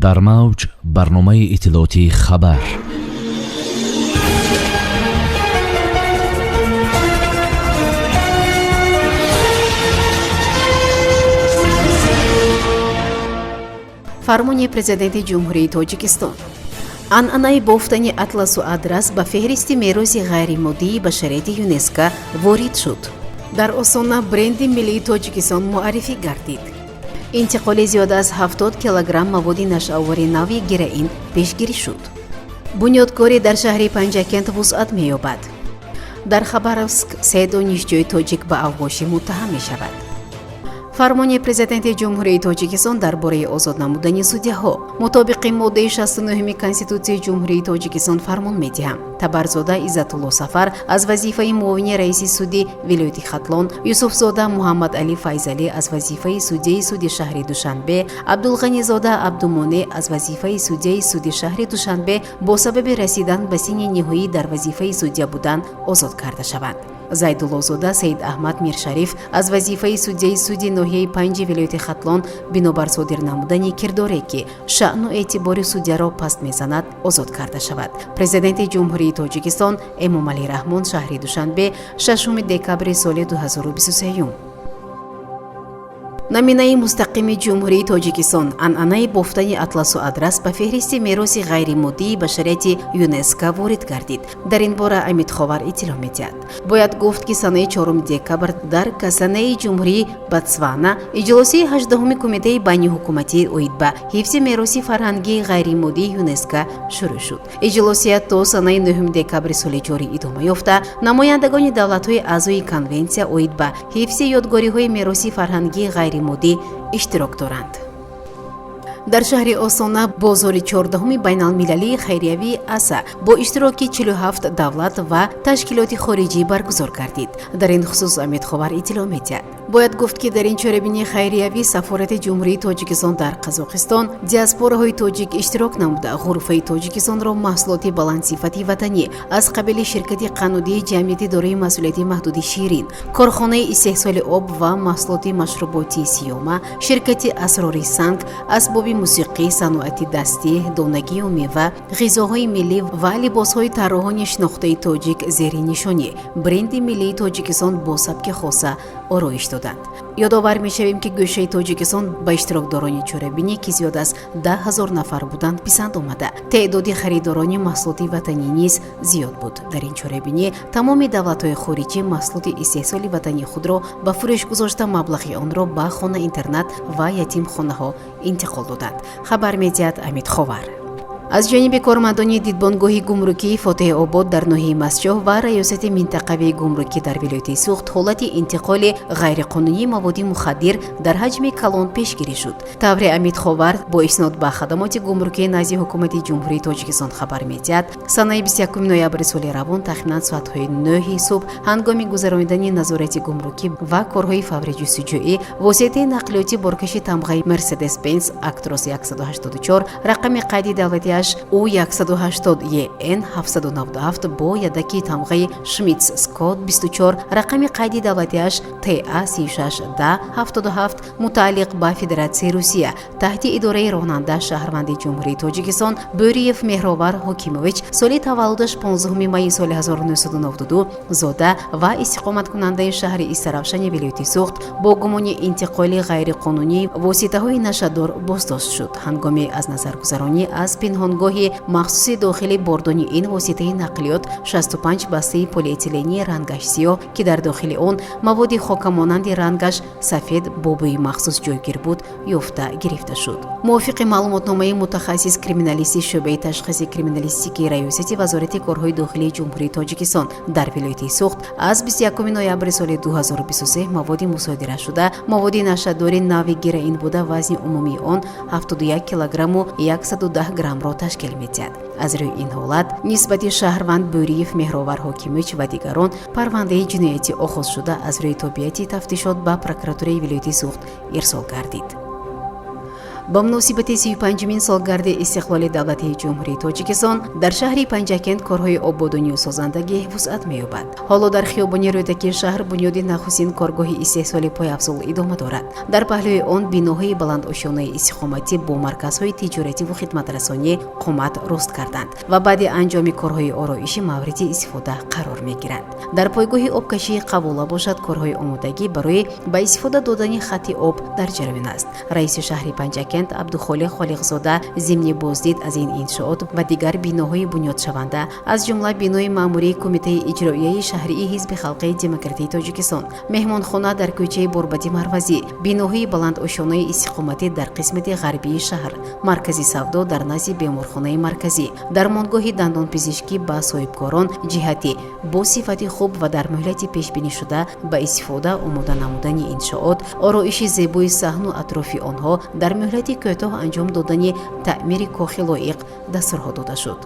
дар мавҷ барномаи иттилоотии хабар. фармони президенти ҷумҳурии тоҷикистон анъанаи бофтани атласу адрас ба феҳристи мероси ғайримоддии башарияти ЮНЕСКО ворид шуд. дар осона бренди миллии тоҷикистон муаррифӣ гардид. интиқоли зиёда аз 70 килограмм маводи нашъавори нави героин пешгирӣ шуд. бунёдкорӣ дар шаҳри Панҷакент вусъат меёбад. дар Хабаровск 3 донишҷӯи тоҷик ба авғошӣ муттаҳам мешавад. фармони президенти ҷумҳурии тоҷикистон дар бораи озод намудани судяҳо мутобиқи моддаи 69 конститутсияи ҷумҳурии тоҷикистон фармон медиҳам. табарзода Иззатулло Сафар аз вазифаи муовини раиси суди вилояти Хатлон, Юсуфзода Муҳаммад Али Файзалӣ аз вазифаи судяи суди шаҳри Душанбе, Абдулғанизода Абдумоне аз вазифаи судяи суди шаҳри Душанбе бо сабаби расидан ба синни ниҳоӣ дар вазифаи судя будан озод карда шаванд. Зайдуллозода Саид Аҳмад Миршариф аз вазифаи судяи суди ноҳияи панҷи вилояти Хатлон бинобар содир намудани кирдоре ки шаъну эътибори судяро паст мезанад озод карда шавад. Президенти ҷумҳурии Тоҷикистон Эмомалӣ Раҳмон шаҳри Душанбе 6 декабри соли 2023. наминаи мустақими ҷумҳурии Тоҷикистон анъанаи бофтани атласу адрас ба феҳристи мероси ғайримоддии башарияти ЮНЕСКО ворид гардид. дар ин бора Амид Ховар иттилоъ медиҳад. бояд гуфт ки санаи 4 декабр дар Касанаи ҷумҳурии Ботсвана иҷлоси 8-уми кумитаи байниҳукуматии оид ба ҳифзи мероси фарҳангии ғайримоддии ЮНЕСКО шурӯъ шуд. иҷлосият то санаи 9 декабри соли ҷорӣ идома ёфта, намояндагони давлатҳои аъзои конвенсия оид ба ҳифзи ёдгориҳои мероси фарҳангии ғайримоддӣ иштирок доранд. дар шаҳри Осона бозори 14-уми байналмилалии хайриявии АСА бо иштироки 47 давлат ва ташкилоти хориҷӣ баргузор гардид. дар ин хусус Амид Ховар иттилоъ медиҳад. бояд гуфт ки дар ин чорабинии хайриявӣ сафорати ҷумҳурии Тоҷикистон дар Қазоқистон, диаспораҳои тоҷик иштирок намуда ғурфаи Тоҷикистонро маҳсулоти баландсифати ватанӣ аз қабили ширкати қаннудии ҷамъияти дорои масъулияти маҳдуди Ширин, корхонаи истеҳсоли об ва маҳсулоти машруботии Сиёма, ширкати Асрори Санг, асбоби мусиқӣ, саноати дастӣ, донагию мева, ғизоҳои миллӣ ва либосҳои тарроҳони шинохтаи тоҷик зери нишони бренди миллии Тоҷикистон бо сабки хоса ороиш доданд. ёдовар мешавем ки гӯшаи Тоҷикистон ба иштирокдорони чорабинӣ ки зиёд аз 10 000 нафар буданд писанд омада. теъдоди харидорони маҳсулоти ватанӣ низ зиёд буд. дар ин чорабинӣ тамоми давлатҳои хориҷӣ маҳсулоти истеҳсоли ватании худро ба фурӯш гузошта маблағи онро ба хона интернат ва ятимхонаҳо интиқол доданд. хабар медиҳад Амид Ховар. аз ҷониби кормандони дидбонгоҳи гумрукии Фотеҳобод дар ноҳияи Масҷоҳ ва раёсати минтақавии гумрукӣ дар вилояти Суғд ҳолати интиқоли ғайриқонунии маводи мухаддир дар ҳаҷми калон пешгирӣ шуд. тавре Амид Ховар бо иснод ба хадамоти гумрукии назди ҳукумати ҷумҳурии Тоҷикистон хабар медиҳад. санаи 21 ноябри соли равон тахминан соатҳои 9 субҳ ҳангоми гузаронидани назорати гумрукӣ ва корҳои фаври ҷустуҷӯӣ воситаи нақлиёти боркаши тамғаи Mercedes-Benz Actros 184 рақами қайди давлати U180 EN 797 бо ядаки тамғаи Schmitz Scott 24 рақами қайди давлатиаш TA 36-77 мутааллиқ ба Федератсияи Русия таҳти идораи ронанда шаҳрванди ҷумҳурии Тоҷикистон Бӯриев Меҳровар Ҳокимович соли таваллудаш 15 майи соли 1992 зода ва истиқоматкунандаи шаҳри Истаравшани вилояти Суғд бо гумони интиқоли ғайриқонунӣ воситаҳои нашадор боздошт шуд. ҳангоми аз назаргузаронӣ аз пинҳонгоҳи махсуси дохили бордони ин воситаи нақлиёт 65 бастаи полиэтилении рангаш сиёҳ ки дар дохили он маводи хокамонанди рангаш сафед бо бӯи махсус ҷойгир буд ёфта гирифта шуд. мувофиқи маълумотномаи мутахассис криминалисти шӯъбаи ташхиси криминалистикии раёсати вазорати корҳои дохилии ҷумҳурии Тоҷикистон дар вилояти Суғд аз 21 ноябри соли 2023 маводи мусодира шуда маводи нашаддори нави героин буда вазни умумии он 71 килограмму 110 граммро ташкил медиҳад. аз рӯи ин ҳолат нисбати шаҳрванд Бӯриев Меҳровар Ҳокимович ва дигарон парвандаи ҷиноятӣ оғоз шуда аз рӯи тобиати тафтишот ба прокуратураи вилояти Суғд ирсол гардид. با مناسبت 35مین سالگرد استقلال دولتی جمهوری تاجیکستان در شهر پنجکند کارهای آبادانی و سازندگی وسعت می‌یابد. حالا در خیابان رودکی شهر بنیاد نخستین کارگاه استحصال پایافزول ادامه دارد. در پهلوی آن بیناهای بلندآشیانه استقامتی با مرکزهای تجارتی و خدمت‌رسانی قامت رشد کردند و بعد انجام کارهای آرایشی مورد استفاده قرار می‌گیرند. در پایگاه آبکشی قبول باشد کارهای آمادگی برای با استفاده دادن خط آب در جریان است. رئیس شهر پنجکند عبدالخالق خالقزاده ضمن بازدید از این انشاءات و دیگر بیناهای بنیاد شونده از جمله بینای ماموری کمیته اجرایی شهری حزب خلق دموکراتی تاجیکستان، مهمانخانه در کوچه بربادی مروزی، بیناهای بلندآشیانه استقامتی در قسمت غربی شهر، مرکزی سودا در نزد بیمارخانه مرکزی، درمانگاه دندانپزشکی با صاحبکاران جهتی با صفت خوب و در مهلت پیش بینی شده با استفاده آماده نمودن انشاءات، آرایش زیبای صحن و اطراف آنها در مهلت کوتاه انجام دادن تعمیر کاخ لایق دستور داده شد.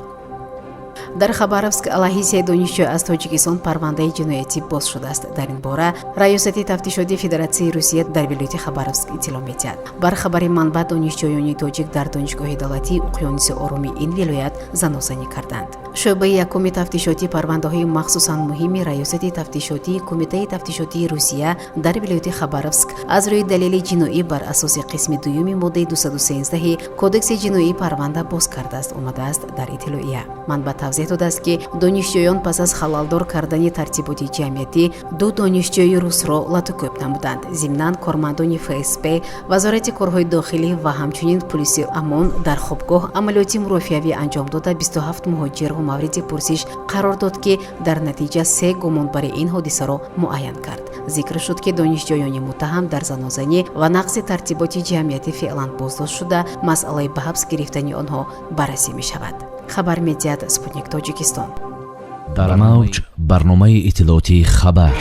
در خباروسک علیه 3 دانشجو از تاجیکستان پرونده جنایتی باز شده است. در این باره ریاست تفتیشاتی فدراسیون روسیه در ولایت خباروسک اطلاع می‌دهد. بر خبر منبع دانشجویان تاجیک در دانشگاه دولتی اقیانوس آرامی این ولایت زناسازی کردند. شعبه یکم تفتیشاتی پرونده‌های مخصوصاً مهم ریاست تفتیشاتی کمیته تفتیشاتی روسیه در ولایت خباروسک از روی دلیل جنایی بر اساس قسم دوم ماده 213 کدکس جنایی پرونده باز کرده است آمده است. در اطلاعیه منبع توضیح داده است که دانشجویان پس از خلالدار کردن ترتیبات جمعیتی 2 دانشجوی روس را لاتوکوب نمودند. ضمناً کارمندان FSB، وزارت کارهای داخلی و همچنین پلیس امن در خوابگاه عملیات مرافعه‌ای انجام داده 27 مهاجر و مورد پرسش قرار داد که در نتیجه 3 گمانبر این حادثه را معین کرد. ذکر شد که دانشجویان متهم در زنازنی و نقض ترتیبات جمعیتی فعلا بازداشت شده، مسئله به حبس گرفتن آنها بررسی می شود. خبر می‌دهد سپوتنیک تاجیکستان. در موج برنامه اطلاعاتی خبر.